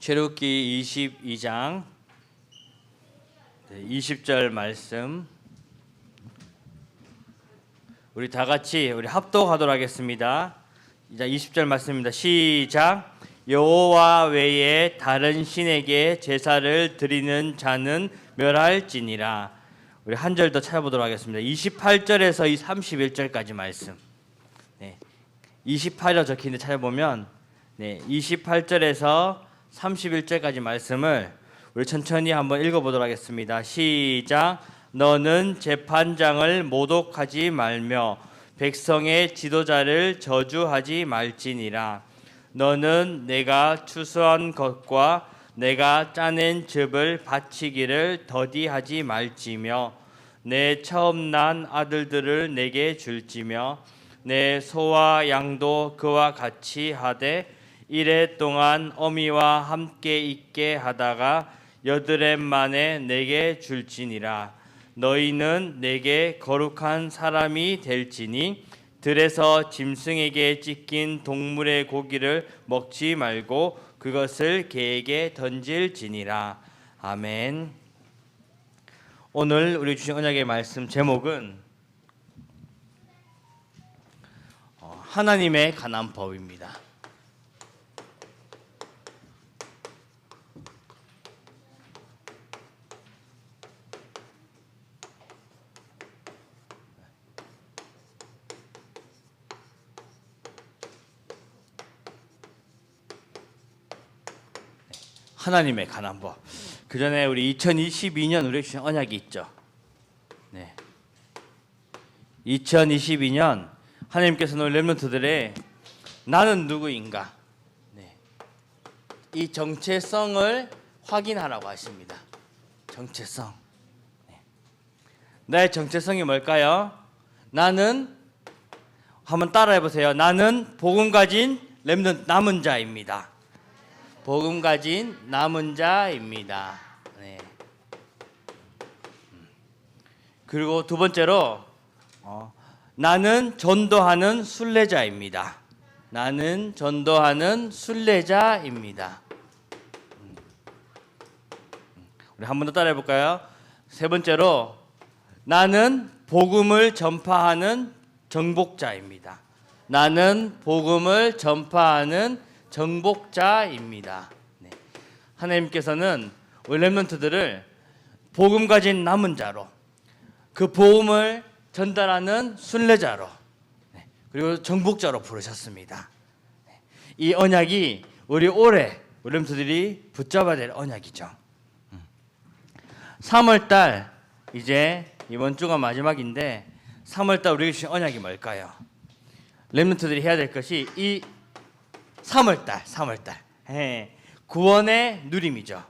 출애굽기 22장 20절 말씀 우리 다 같이 합독하도록 하겠습니다. 이제 20절 말씀입니다. 시작. 여호와 외에 다른 신에게 제사를 드리는 자는 멸할지니라. 우리 한 절 더 찾아보도록 하겠습니다. 28절에서 31절까지 말씀. 28절 적힌데 찾아보면 28절에서 31절까지 말씀을 우리 천천히 한번 읽어보도록 하겠습니다. 시작. 너는 재판장을 모독하지 말며 백성의 지도자를 저주하지 말지니라. 너는 내가 추수한 것과 내가 짜낸 즙을 바치기를 더디하지 말지며 내 처음 난 아들들을 내게 줄지며 내 소와 양도 그와 같이 하되 이래 동안 어미와 함께 있게 하다가 여드렛 만에 내게 줄지니라. 너희는 내게 거룩한 사람이 될지니 들에서 짐승에게 찢긴 동물의 고기를 먹지 말고 그것을 개에게 던질지니라. 아멘. 오늘 우리 주신 언약의 말씀 제목은 하나님에 관한 법입니다. 하나님에 관한 법. 그 전에 우리 2022년 우리 주신 언약이 있죠. 2022년 하나님께서는 렘넌트들의 나는 누구인가, 이 정체성을 확인하라고 하십니다. 정체성. 나의 정체성이 뭘까요? 나는 한번 따라해 보세요. 나는 복음 가진 렘넌트 남은 자입니다. 복음 가진 남은 자입니다. 그리고 두 번째로 나는 전도하는 순례자입니다. 나는 전도하는 순례자입니다. 우리 한 번 더 따라해 볼까요? 세 번째로 나는 복음을 전파하는 정복자입니다. 나는 복음을 전파하는 정복자입니다. 하나님께서는 우리 렘넌트들을 복음 가진 남은 자로, 그 복음을 전달하는 순례자로, 그리고 정복자로 부르셨습니다. 이 언약이 우리 올해 우리 렘넌트들이 붙잡아야 될 언약이죠. 3월달 이제 이번 주가 마지막인데 3월달 우리에게 주신 언약이 뭘까요? 렘넌트들이 해야 될 것이 이 3월달 구원의 누림이죠.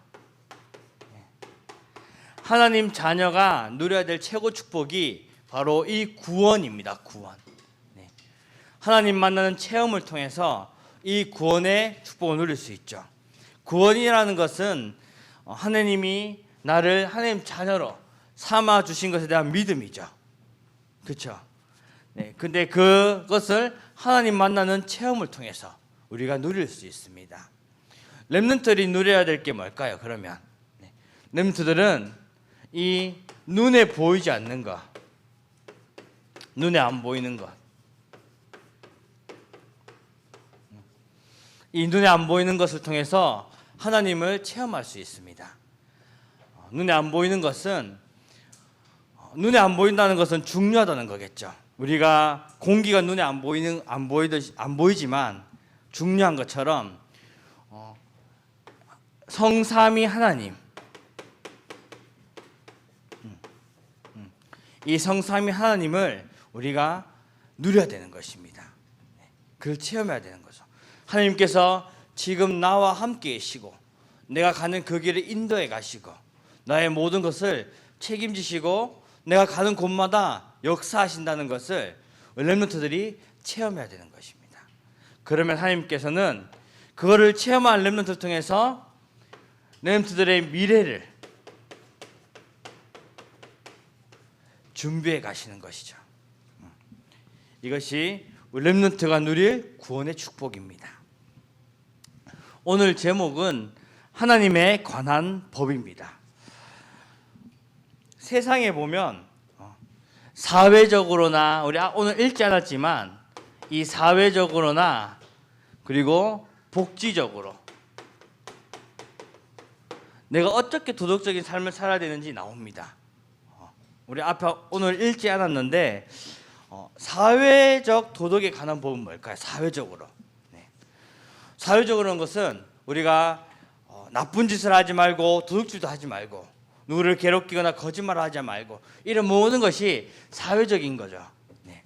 하나님 자녀가 누려야 될 최고 축복이 바로 이 구원입니다. 구원. 하나님 만나는 체험을 통해서 이 구원의 축복을 누릴 수 있죠. 구원이라는 것은 하나님이 나를 하나님 자녀로 삼아 주신 것에 대한 믿음이죠. 그렇죠? 근데 그것을 하나님 만나는 체험을 통해서 우리가 누릴 수 있습니다. 렘넌트들이 누려야 될 게 뭘까요? 그러면 렘넌트들은 이 눈에 보이지 않는 것, 눈에 안 보이는 것, 이 눈에 안 보이는 것을 통해서 하나님을 체험할 수 있습니다. 눈에 안 보이는 것은, 눈에 안 보인다는 것은 중요하다는 거겠죠. 우리가 공기가 눈에 안 보이지만 중요한 것처럼 성삼위 하나님, 이 성삼위 하나님을 우리가 누려야 되는 것입니다. 그걸 체험해야 되는 거죠. 하나님께서 지금 나와 함께 계시고 내가 가는 그 길을 인도해 가시고 나의 모든 것을 책임지시고 내가 가는 곳마다 역사하신다는 것을 렘넌트들이 체험해야 되는 것입니다. 그러면 하나님께서는 그거를 체험한 렘넌트를 통해서 렘넌트들의 미래를 준비해 가시는 것이죠. 이것이 렘넌트가 누릴 구원의 축복입니다. 오늘 제목은 하나님에 관한 법입니다. 세상에 보면 사회적으로나 우리 오늘 읽지 않았지만 이 사회적으로나 그리고 복지적으로 내가 어떻게 도덕적인 삶을 살아야 되는지 나옵니다. 우리 앞에 오늘 읽지 않았는데 사회적 도덕에 관한 법은 뭘까요? 사회적으로. 네. 사회적으로는 것은 우리가 나쁜 짓을 하지 말고 도둑질도 하지 말고 누구를 괴롭히거나 거짓말을 하지 말고 이런 모든 것이 사회적인 거죠. 네.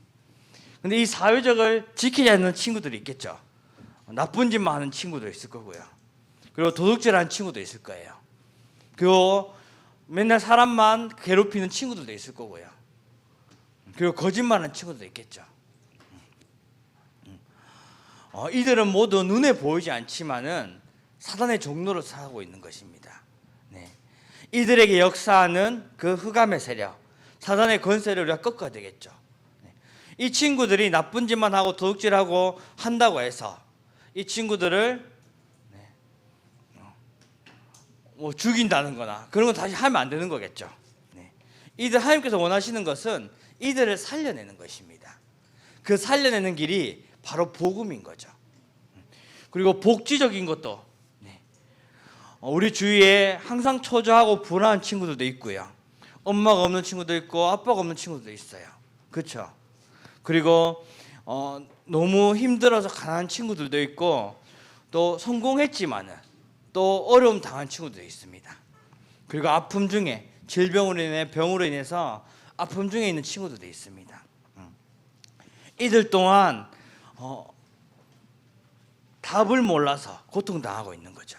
근데 이 사회적을 지키지 않는 친구들이 있겠죠. 나쁜 짓만 하는 친구도 있을 거고요. 그리고 도둑질하는 친구도 있을 거예요. 그리고 맨날 사람만 괴롭히는 친구들도 있을 거고요. 그리고 거짓말하는 친구도 있겠죠. 이들은 모두 눈에 보이지 않지만은 사단의 종로로 살고 있는 것입니다. 네. 이들에게 역사하는 그 흑암의 세력, 사단의 권세를 우리가 꺾어야 되겠죠. 네. 이 친구들이 나쁜 짓만 하고 도둑질하고 한다고 해서 이 친구들을 뭐 죽인다는 거나 그런 거 다시 하면 안 되는 거겠죠. 네. 이들 하나님께서 원하시는 것은 이들을 살려내는 것입니다. 그 살려내는 길이 바로 복음인 거죠. 그리고 복지적인 것도 우리 주위에 항상 초조하고 불안한 친구들도 있고요. 엄마가 없는 친구도 있고 아빠가 없는 친구도 있어요. 그렇죠? 그리고 너무 힘들어서 가난한 친구들도 있고 또 성공했지만은 또 어려움 당한 친구도 있습니다. 그리고 아픔 중에 질병으로 인해 병으로 인해서 아픔 중에 있는 친구들도 있습니다. 이들 또한 답을 몰라서 고통당하고 있는 거죠.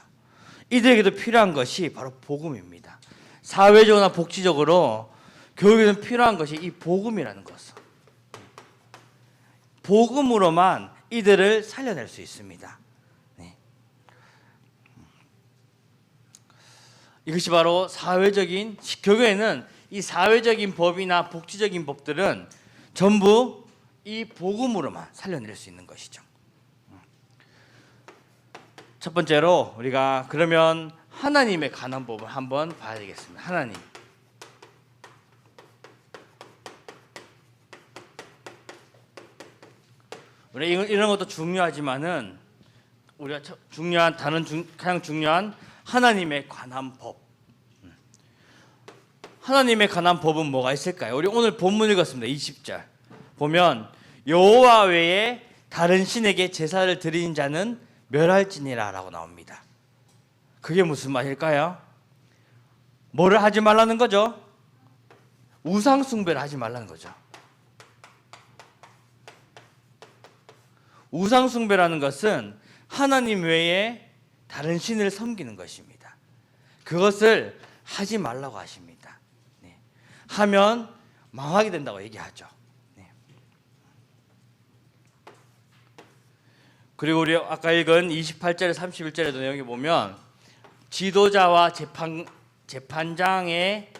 이들에게도 필요한 것이 바로 복음입니다. 사회적으로나 복지적으로 교육에는 필요한 것이 이 복음이라는 것을. 복음으로만 이들을 살려낼 수 있습니다. 네. 이것이 바로 사회적인 교회에는 이 사회적인 법이나 복지적인 법들은 전부 이 복음으로만 살려낼 수 있는 것이죠. 첫 번째로 우리가 그러면 하나님에 관한 법을 한번 봐야 되겠습니다. 하나님. 우리 이런 것도 중요하지만은 우리가 중요한 가장 중요한 하나님에 관한 법. 하나님에 관한 법은 뭐가 있을까요? 우리 오늘 본문 읽었습니다. 20절 보면 여호와 외에 다른 신에게 제사를 드리는 자는 멸할지니라 라고 나옵니다. 그게 무슨 말일까요? 뭐를 하지 말라는 거죠? 우상 숭배를 하지 말라는 거죠. 우상 숭배라는 것은 하나님 외에 다른 신을 섬기는 것입니다. 그것을 하지 말라고 하십니다. 네. 하면 망하게 된다고 얘기하죠. 그리고 우리 아까 읽은 28절에 31절에도 내용에 보면 지도자와 재판장에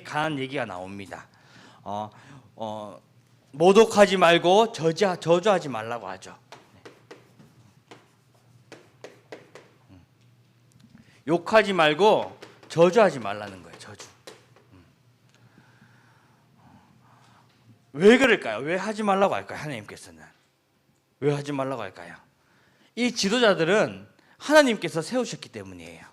관한 얘기가 나옵니다. 모독하지 말고 저주하지 말라고 하죠. 욕하지 말고 저주하지 말라는 거예요. 저주. 왜 그럴까요? 왜 하지 말라고 할까요? 하나님께서는. 왜 하지 말라고 할까요? 이 지도자들은 하나님께서 세우셨기 때문이에요.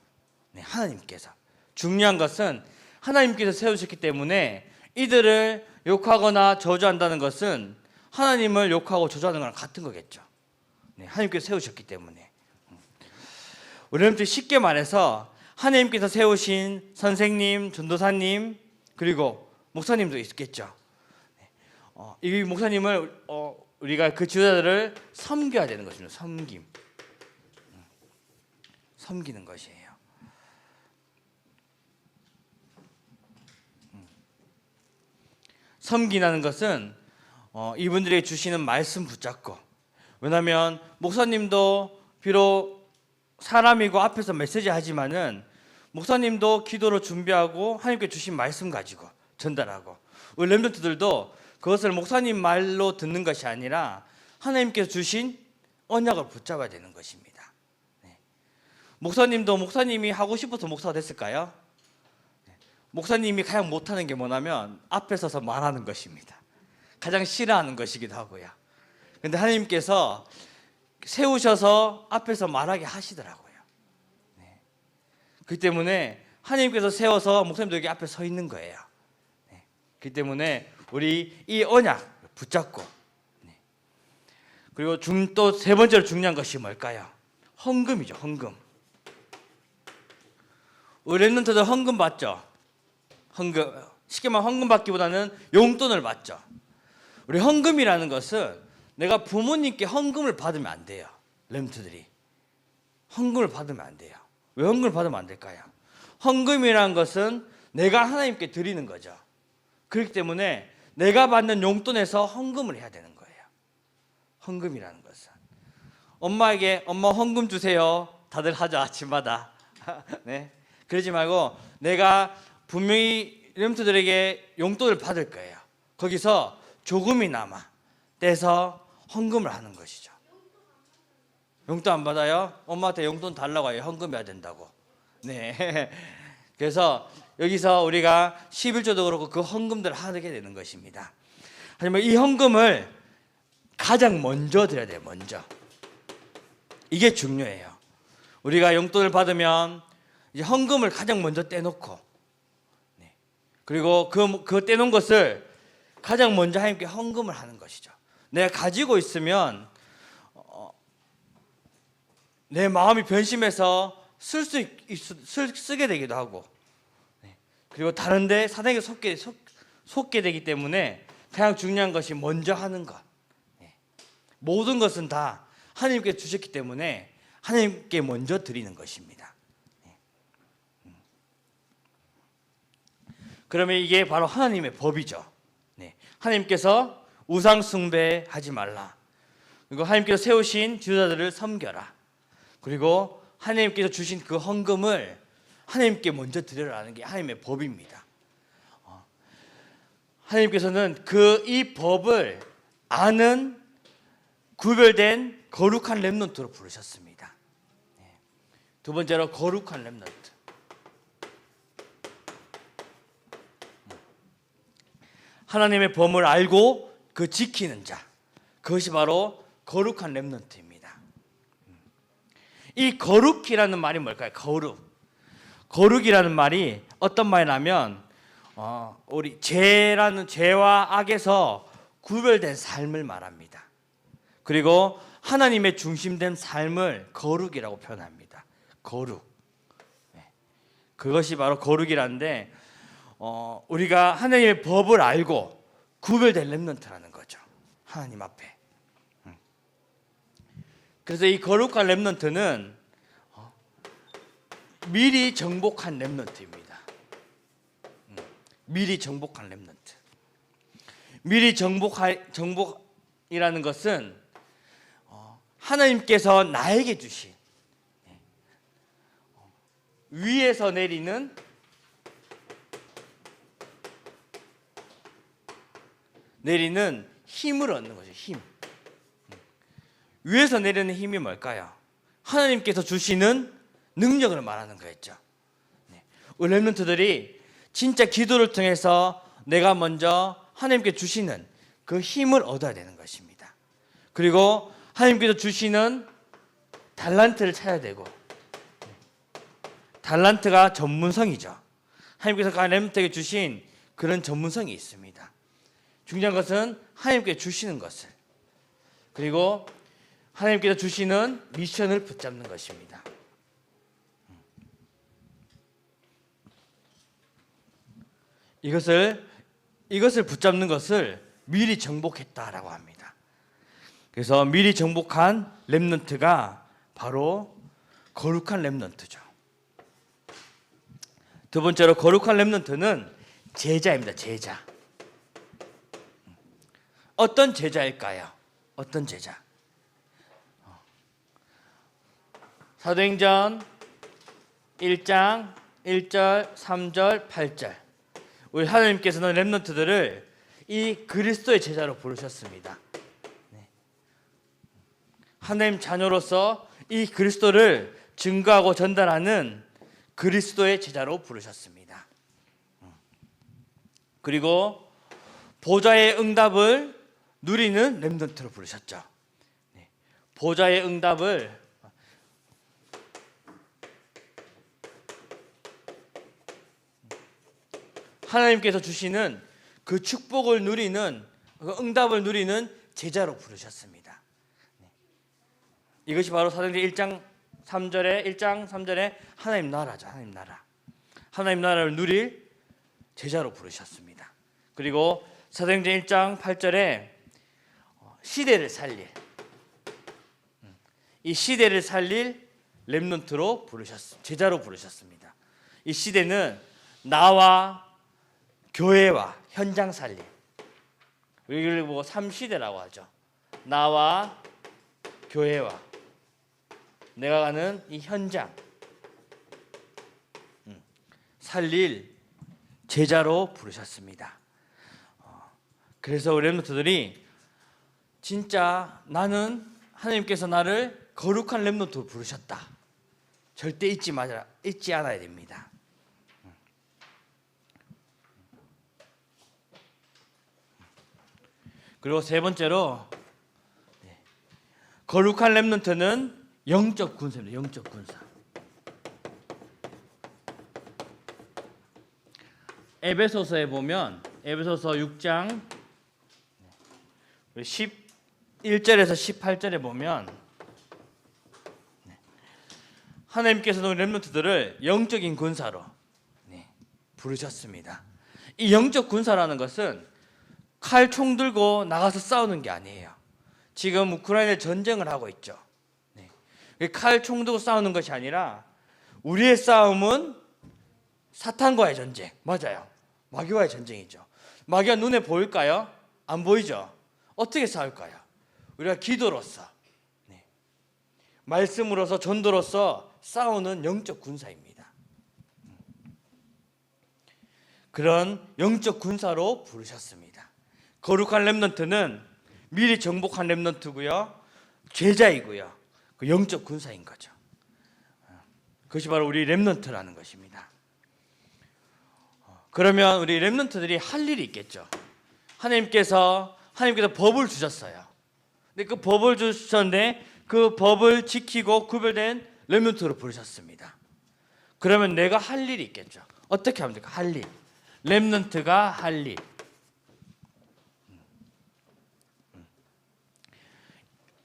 네, 하나님께서. 중요한 것은 하나님께서 세우셨기 때문에 이들을 욕하거나 저주한다는 것은 하나님을 욕하고 저주하는 거랑 같은 거겠죠. 네, 하나님께서 세우셨기 때문에. 우리는 쉽게 말해서 하나님께서 세우신 선생님, 전도사님 그리고 목사님도 있겠죠. 이 목사님을 우리가 그 지도자들을 섬겨야 되는 것입니다. 섬기는 것이에요. 섬기라는 것은 이분들에게 주시는 말씀 붙잡고, 왜냐하면 목사님도 비록 사람이고 앞에서 메시지 하지만은 목사님도 기도로 준비하고 하나님께 주신 말씀 가지고 전달하고, 우리 렘넌트들도 그것을 목사님 말로 듣는 것이 아니라 하나님께서 주신 언약을 붙잡아야 되는 것입니다. 네. 목사님도 목사님이 하고 싶어서 목사가 됐을까요? 목사님이 가장 못하는 게 뭐냐면 앞에 서서 말하는 것입니다. 가장 싫어하는 것이기도 하고요. 근데 하나님께서 세우셔서 앞에서 말하게 하시더라고요. 네. 그렇기 때문에 하나님께서 세워서 목사님도 여기 앞에 서 있는 거예요. 네. 그렇기 때문에 우리 이 언약 붙잡고, 네. 그리고 또 세 번째로 중요한 것이 뭘까요? 헌금이죠. 헌금. 우리 랩런트들 헌금 받죠. 헌금, 쉽게 말하면 헌금 받기보다는 용돈을 받죠. 우리 헌금이라는 것은 내가 부모님께 헌금을 받으면 안 돼요. 랩런트들이 헌금을 받으면 안 돼요. 왜 헌금을 받으면 안 될까요? 헌금이라는 것은 내가 하나님께 드리는 거죠. 그렇기 때문에 내가 받는 용돈에서 헌금을 해야 되는 거예요. 헌금이라는 것은 엄마에게 엄마 헌금 주세요. 다들 하죠, 아침마다. 네. 그러지 말고 내가 분명히 렘트들에게 용돈을 받을 거예요. 거기서 조금이나마 떼서 헌금을 하는 것이죠. 용돈 안 받아요? 엄마한테 용돈 달라고 해요. 헌금해야 된다고. 네. 그래서 여기서 우리가 11조도 그렇고 그 헌금들을 하게 되는 것입니다. 하지만 이 헌금을 가장 먼저 드려야 돼요. 먼저. 이게 중요해요. 우리가 용돈을 받으면 이제 헌금을 가장 먼저 떼놓고, 네. 그리고 그 떼놓은 것을 가장 먼저 하나님께 헌금을 하는 것이죠. 내가 가지고 있으면 내 마음이 변심해서 쓰게 되기도 하고, 네. 그리고 다른데 사단에게 속게 되기 때문에 가장 중요한 것이 먼저 하는 것. 네. 모든 것은 다 하나님께 주셨기 때문에 하나님께 먼저 드리는 것입니다. 네. 그러면 이게 바로 하나님의 법이죠. 네. 하나님께서 우상 숭배하지 말라. 그리고 하나님께서 세우신 지도자들을 섬겨라. 그리고 하나님께서 주신 그 헌금을 하나님께 먼저 드려라는 게 하나님의 법입니다. 하나님께서는 이 법을 아는 구별된 거룩한 렘넌트로 부르셨습니다. 두 번째로 거룩한 렘넌트. 하나님의 법을 알고 그 지키는 자. 그것이 바로 거룩한 렘넌트입니다. 이 거룩이라는 말이 뭘까요? 거룩이라는 말이 어떤 말이냐면 우리 죄와 악에서 구별된 삶을 말합니다. 그리고 하나님의 중심된 삶을 거룩이라고 표현합니다. 거룩. 그것이 바로 거룩이라는데 우리가 하나님의 법을 알고 구별된 렘넌트라는 거죠. 하나님 앞에. 그래서 이 거룩한 렘넌트는 미리 정복한 렘넌트입니다. 미리 정복한 렘넌트. 미리 정복이라는 것은 하나님께서 나에게 주신 위에서 내리는 힘을 얻는 거죠. 힘. 위에서 내리는 힘이 뭘까요? 하나님께서 주시는 능력을 말하는 거였죠. 우리 렘넌트들이 진짜 기도를 통해서 내가 먼저 하나님께 주시는 그 힘을 얻어야 되는 것입니다. 그리고 하나님께서 주시는 달란트를 찾아야 되고, 달란트가 전문성이죠. 하나님께서 렘넌트에게 주신 그런 전문성이 있습니다. 중요한 것은 하나님께 주시는 것을, 그리고 하나님께서 주시는 미션을 붙잡는 것입니다. 이것을 붙잡는 것을 미리 정복했다라고 합니다. 그래서 미리 정복한 렘넌트가 바로 거룩한 렘넌트죠. 두 번째로 거룩한 렘넌트는 제자입니다. 제자. 어떤 제자일까요? 어떤 제자? 사도행전 1장 1절, 3절, 8절. 우리 하나님께서는 렘넌트들을 이 그리스도의 제자로 부르셨습니다. 하나님 자녀로서 이 그리스도를 증거하고 전달하는 그리스도의 제자로 부르셨습니다. 그리고 보좌의 응답을 누리는 렘넌트로 부르셨죠. 보좌의 응답을 하나님께서 주시는 그 축복을 누리는, 그 응답을 누리는 제자로 부르셨습니다. 이것이 바로 사도행전 1장 3절에 하나님 나라죠. 하나님 나라. 하나님 나라를 누릴 제자로 부르셨습니다. 그리고 사도행전 1장 8절에 시대를 살릴, 이 시대를 살릴 렘넌트로 제자로 부르셨습니다. 이 시대는 나와 교회와 현장 살림, 이걸 보고 3시대라고 하죠. 나와 교회와 내가 가는 이 현장 살릴 제자로 부르셨습니다. 그래서 렘넌트들이 진짜 나는 하나님께서 나를 거룩한 렘넌트로 부르셨다, 절대 잊지 않아야 됩니다. 그리고 세 번째로, 거룩한 렘넌트는 영적 군사입니다. 영적 군사. 에베소서에 보면 에베소서 6장 11절에서 18절에 보면 하나님께서는 렘넌트들을 영적인 군사로 부르셨습니다. 이 영적 군사라는 것은 칼, 총 들고 나가서 싸우는 게 아니에요. 지금 우크라이나에 전쟁을 하고 있죠. 칼, 총 들고 싸우는 것이 아니라 우리의 싸움은 사탄과의 전쟁, 맞아요. 마귀와의 전쟁이죠. 마귀가 눈에 보일까요? 안 보이죠. 어떻게 싸울까요? 우리가 기도로서, 말씀으로서, 전도로서 싸우는 영적 군사입니다. 그런 영적 군사로 부르셨습니다. 거룩한 렘넌트는 미리 정복한 렘넌트고요, 제자이고요, 그 영적 군사인 거죠. 그것이 바로 우리 렘넌트라는 것입니다. 그러면 우리 렘넌트들이 할 일이 있겠죠. 하나님께서 법을 주셨어요. 근데 그 법을 주셨는데 그 법을 지키고 구별된 렘넌트로 부르셨습니다. 그러면 내가 할 일이 있겠죠. 어떻게 하면 될까? 할 일. 렘넌트가 할 일.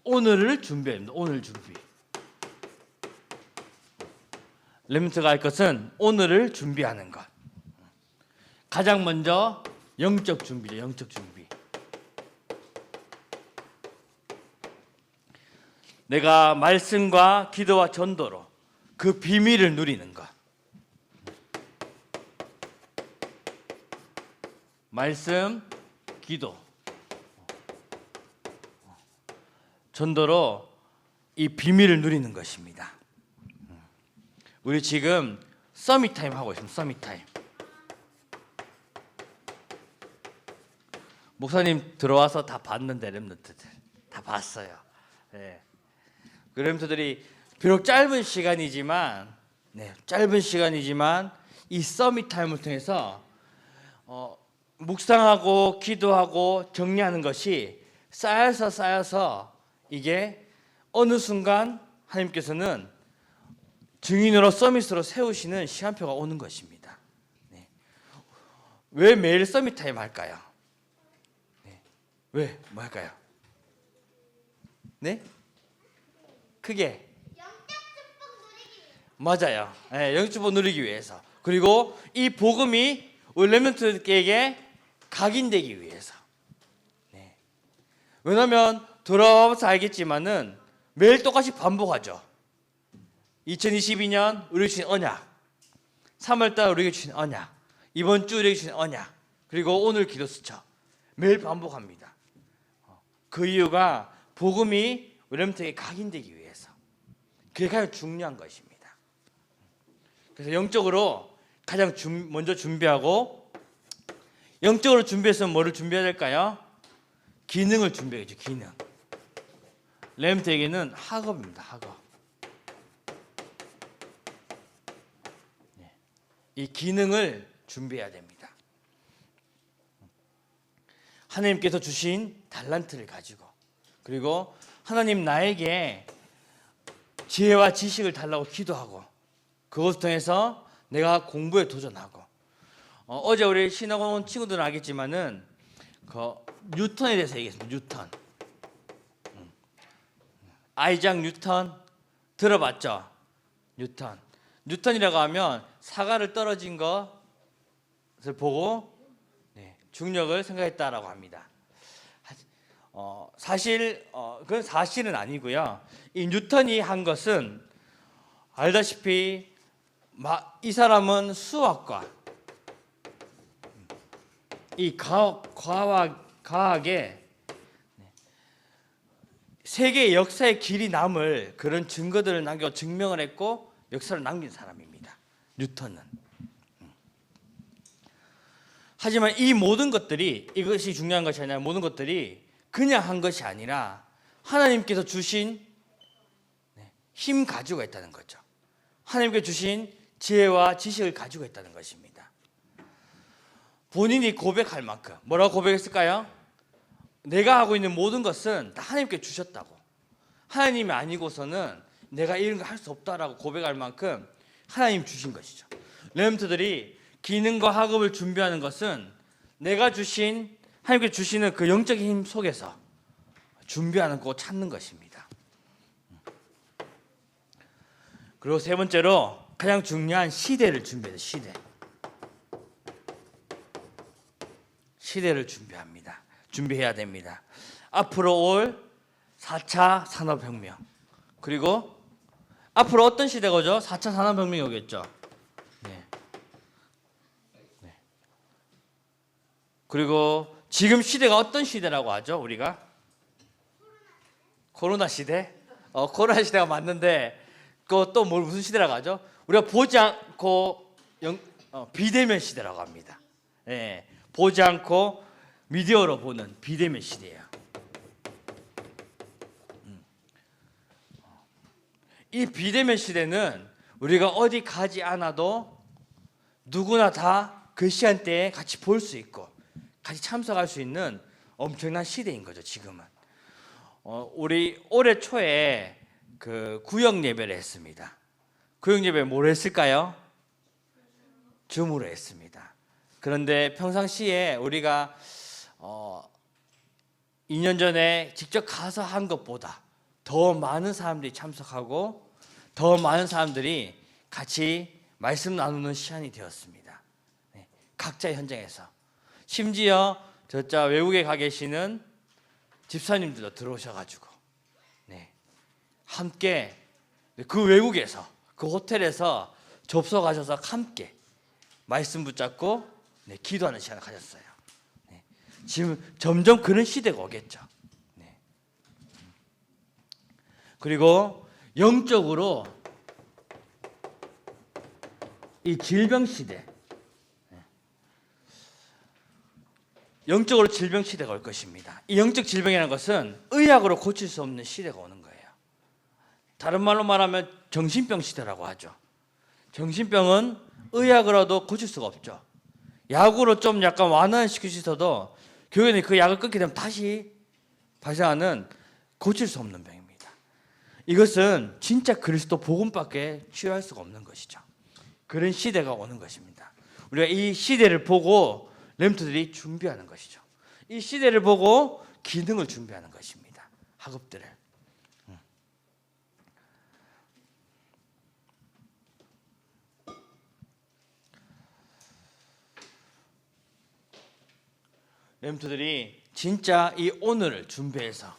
오늘을 준비합니다. 오늘 준비. 렘넌트가 할 것은 오늘을 준비하는 것. 가장 먼저 영적 준비죠. 영적 준비. 내가 말씀과 기도와 전도로 그 비밀을 누리는 것. 말씀, 기도, 전도로 이 비밀을 누리는 것입니다. 우리 지금 서밋 타임 하고 있습니다. 서밋 타임. 목사님 들어와서 다 봤는데 렘넌트들 다 봤어요. 네. 그 렘넌트들이 비록 짧은 시간이지만 이 서밋 타임을 통해서 묵상하고 기도하고 정리하는 것이 쌓여서 이게 어느 순간 하나님께서는 증인으로 서밋으로 세우시는 시간표가 오는 것입니다. 왜 매일 서밋 타임 할까요? 왜? 뭐 할까요? 네? 크게. 영적 축복 누리기 위해서. 맞아요. 영적 축복 누리기 위해서. 그리고 이 복음이 우리 렘넌트에게 각인되기 위해서. 왜냐하면 돌아와서 알겠지만은 매일 똑같이 반복하죠. 2022년 우리에게 주신 언약, 3월달 우리에게 주신 언약, 이번 주 우리에게 주신 언약, 그리고 오늘 기도 수첩 매일 반복합니다. 그 이유가 복음이 우리 렘넌트에게 각인되기 위해서. 그게 가장 중요한 것입니다. 그래서 영적으로 가장 먼저 준비하고, 영적으로 준비해서 뭐를 준비해야 될까요? 기능을 준비해야죠. 기능. 렘넌트에게는 학업입니다. 학업. 이 기능을 준비해야 됩니다. 하나님께서 주신 달란트를 가지고, 그리고 하나님 나에게 지혜와 지식을 달라고 기도하고, 그것을 통해서 내가 공부에 도전하고, 어제 우리 신학원 온 친구들은 알겠지만은 그 뉴턴에 대해서 얘기했습니다. 뉴턴. 아이작 뉴턴 들어봤죠? 뉴턴. 뉴턴이라고 하면 사과를 떨어진 것을 보고 중력을 생각했다라고 합니다. 사실 그건 사실은 아니고요. 이 뉴턴이 한 것은 알다시피 이 사람은 수학과 이 과학에 세계 역사의 길이 남을 그런 증거들을 남겨 증명을 했고 역사를 남긴 사람입니다. 뉴턴은. 하지만 이 모든 것들이, 이것이 중요한 것이 아니라 모든 것들이 그냥 한 것이 아니라 하나님께서 주신 힘 가지고 있다는 거죠. 하나님께 주신 지혜와 지식을 가지고 있다는 것입니다. 본인이 고백할 만큼 뭐라고 고백했을까요? 내가 하고 있는 모든 것은 다 하나님께 주셨다고, 하나님이 아니고서는 내가 이런 거 할 수 없다라고 고백할 만큼 하나님 주신 것이죠. 렘트들이 기능과 학업을 준비하는 것은 내가 주신, 하나님께 주시는 그 영적인 힘 속에서 준비하는 거 찾는 것입니다. 그리고 세 번째로 가장 중요한 시대를 준비해요. 시대를 준비해야 됩니다. 앞으로 올 4차 산업혁명, 그리고 앞으로 어떤 시대가 오죠? 4차 산업혁명이 오겠죠. 그리고 지금 시대가 어떤 시대라고 하죠? 우리가 코로나 시대? 코로나 시대가 맞는데 그또 무슨 시대라고 하죠? 우리가 보지 않고 비대면 시대라고 합니다. 보지 않고 미디어로 보는 비대면 시대예요. 이 비대면 시대는 우리가 어디 가지 않아도 누구나 다 그 시간대에 같이 볼 수 있고 같이 참석할 수 있는 엄청난 시대인 거죠. 지금은. 우리 올해 초에 그 구역 예배를 했습니다. 구역 예배 뭘 했을까요? 줌으로 했습니다. 그런데 평상시에 우리가 2년 전에 직접 가서 한 것보다 더 많은 사람들이 참석하고 더 많은 사람들이 같이 말씀 나누는 시간이 되었습니다. 각자의 현장에서. 심지어 저자 외국에 가 계시는 집사님들도 들어오셔가지고 함께 그 외국에서 그 호텔에서 접속하셔서 함께 말씀 붙잡고 기도하는 시간을 가졌어요. 지금 점점 그런 시대가 오겠죠. 그리고 영적으로 이 질병 시대, 영적으로 질병 시대가 올 것입니다. 이 영적 질병이라는 것은 의학으로 고칠 수 없는 시대가 오는 거예요. 다른 말로 말하면 정신병 시대라고 하죠. 정신병은 의학으로도 고칠 수가 없죠. 약으로 좀 약간 완화시킬 수 있어도 교회는 그 약을 끊게 되면 다시 발생하는 고칠 수 없는 병입니다. 이것은 진짜 그리스도 복음밖에 치유할 수가 없는 것이죠. 그런 시대가 오는 것입니다. 우리가 이 시대를 보고 렘트들이 준비하는 것이죠. 이 시대를 보고 기능을 준비하는 것입니다. 학업들을. 렘트들이 진짜 이 오늘을 준비해서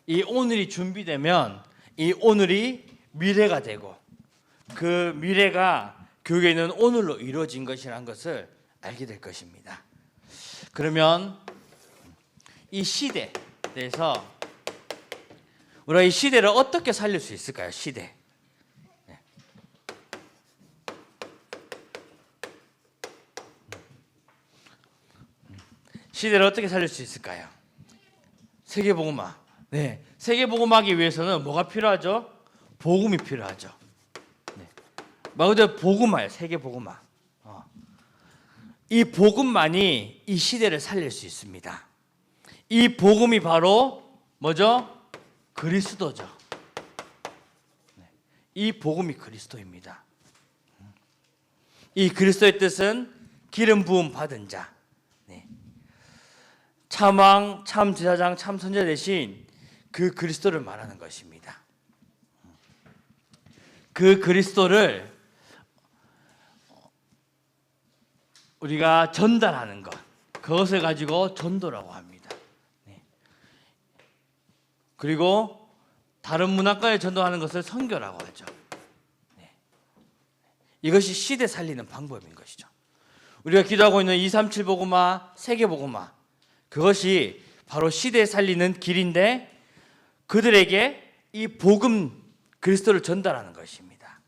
이 오늘이 준비되면 이 오늘이 미래가 되고 그 미래가 교회에 있는 오늘로 이루어진 것이라는 것을 알게 될 것입니다. 그러면 이 시대에 대해서 우리가 이 시대를 어떻게 살릴 수 있을까요? 시대를 어떻게 살릴 수 있을까요? 세계복음화. 세계복음화하기 위해서는 뭐가 필요하죠? 복음이 필요하죠. 말 그대로 복음화예요. 세계복음화. 이 복음만이 이 시대를 살릴 수 있습니다. 이 복음이 바로 뭐죠? 그리스도죠. 이 복음이 그리스도입니다. 이 그리스도의 뜻은 기름 부음 받은 자, 참왕, 참 제사장, 참 선지자 대신 그 그리스도를 말하는 것입니다. 그 그리스도를 우리가 전달하는 것, 그것을 가지고 전도라고 합니다. 그리고 다른 문화권에 전도하는 것을 선교라고 하죠. 이것이 시대 살리는 방법인 것이죠. 우리가 기도하고 있는 237 복음화, 세계 복음화, 그것이 바로 시대 살리는 길인데 그들에게 이 복음 그리스도를 전달하는 것입니다.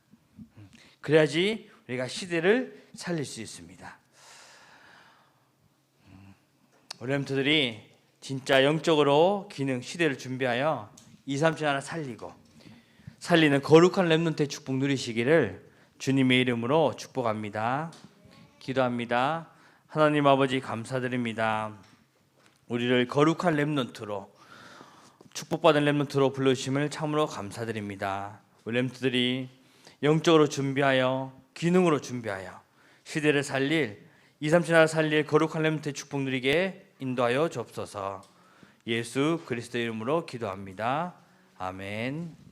그래야지 우리가 시대를 살릴 수 있습니다. 우리 렘트들이 진짜 영적으로 기능 시대를 준비하여 237 하나 살리는 거룩한 렘넌트의 축복 누리시기를 주님의 이름으로 축복합니다. 기도합니다. 하나님 아버지 감사드립니다. 우리를 거룩한 렘넌트로 축복받은 렘넌트로 불러주심을 참으로 감사드립니다. 우리 렘넌트들이 영적으로 준비하여 기능으로 준비하여 시대를 살릴 237 하나 살릴 거룩한 렘넌트의 축복 누리게 인도하여 주옵소서. 예수 그리스도 이름으로 기도합니다. 아멘.